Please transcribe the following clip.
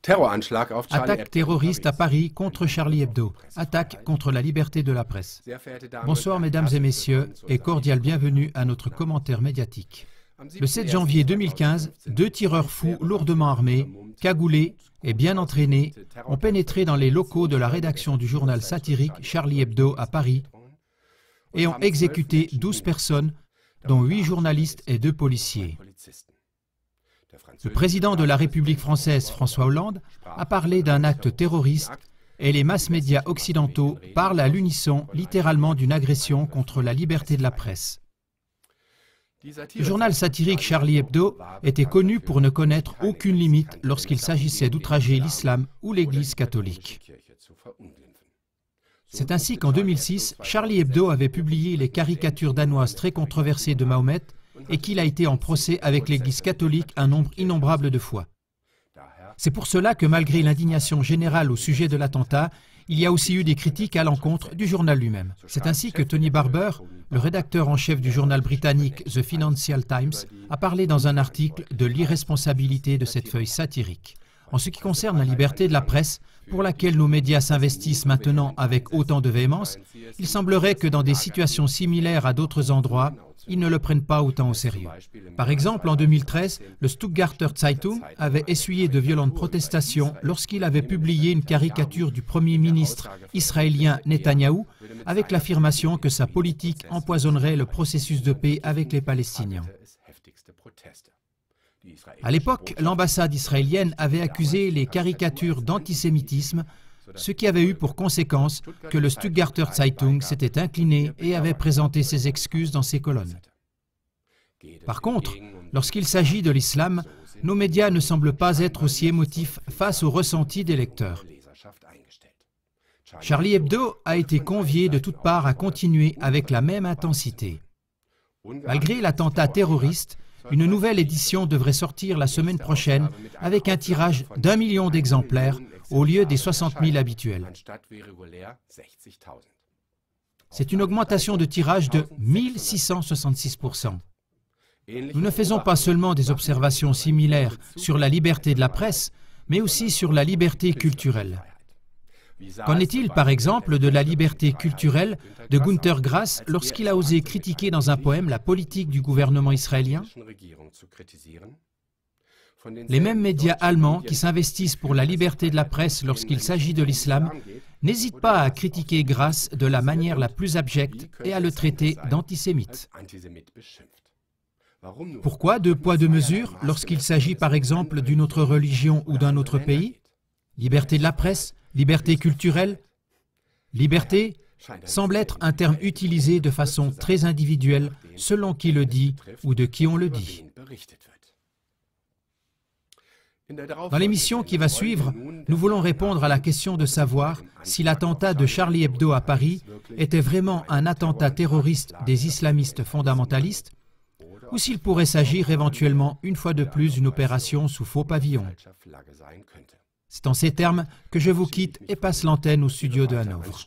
Attaque terroriste à Paris contre Charlie Hebdo. Attaque contre la liberté de la presse. Bonsoir mesdames et messieurs et cordial bienvenue à notre commentaire médiatique. Le 7 janvier 2015, 2 tireurs fous lourdement armés, cagoulés et bien entraînés ont pénétré dans les locaux de la rédaction du journal satirique Charlie Hebdo à Paris et ont exécuté 12 personnes, dont 8 journalistes et 2 policiers. Le président de la République française, François Hollande, a parlé d'un acte terroriste et les masses médias occidentaux parlent à l'unisson littéralement d'une agression contre la liberté de la presse. Le journal satirique Charlie Hebdo était connu pour ne connaître aucune limite lorsqu'il s'agissait d'outrager l'islam ou l'Église catholique. C'est ainsi qu'en 2006, Charlie Hebdo avait publié les caricatures danoises très controversées de Mahomet et qu'il a été en procès avec l'Église catholique un nombre innombrable de fois. C'est pour cela que malgré l'indignation générale au sujet de l'attentat, il y a aussi eu des critiques à l'encontre du journal lui-même. C'est ainsi que Tony Barber, le rédacteur en chef du journal britannique The Financial Times, a parlé dans un article de l'irresponsabilité de cette feuille satirique. En ce qui concerne la liberté de la presse, pour laquelle nos médias s'investissent maintenant avec autant de véhémence, il semblerait que dans des situations similaires à d'autres endroits, ils ne le prennent pas autant au sérieux. Par exemple, en 2013, le Stuttgarter Zeitung avait essuyé de violentes protestations lorsqu'il avait publié une caricature du Premier ministre israélien Netanyahou avec l'affirmation que sa politique empoisonnerait le processus de paix avec les Palestiniens. À l'époque, l'ambassade israélienne avait accusé les caricatures d'antisémitisme, ce qui avait eu pour conséquence que le Stuttgarter Zeitung s'était incliné et avait présenté ses excuses dans ses colonnes. Par contre, lorsqu'il s'agit de l'islam, nos médias ne semblent pas être aussi émotifs face au ressenti des lecteurs. Charlie Hebdo a été convié de toutes parts à continuer avec la même intensité. Malgré l'attentat terroriste, une nouvelle édition devrait sortir la semaine prochaine avec un tirage d'1 million d'exemplaires au lieu des 60 000 habituels. C'est une augmentation de tirage de 1666%. Nous ne faisons pas seulement des observations similaires sur la liberté de la presse, mais aussi sur la liberté culturelle. Qu'en est-il, par exemple, de la liberté culturelle de Günter Grass lorsqu'il a osé critiquer dans un poème la politique du gouvernement israélien? Les mêmes médias allemands qui s'investissent pour la liberté de la presse lorsqu'il s'agit de l'islam n'hésitent pas à critiquer Grass de la manière la plus abjecte et à le traiter d'antisémite. Pourquoi 2 poids 2 mesures lorsqu'il s'agit par exemple d'une autre religion ou d'un autre pays? Liberté de la presse, liberté culturelle. Liberté semble être un terme utilisé de façon très individuelle selon qui le dit ou de qui on le dit. Dans l'émission qui va suivre, nous voulons répondre à la question de savoir si l'attentat de Charlie Hebdo à Paris était vraiment un attentat terroriste des islamistes fondamentalistes ou s'il pourrait s'agir éventuellement une fois de plus d'une opération sous faux pavillon. C'est en ces termes que je vous quitte et passe l'antenne au studio de Hanovre.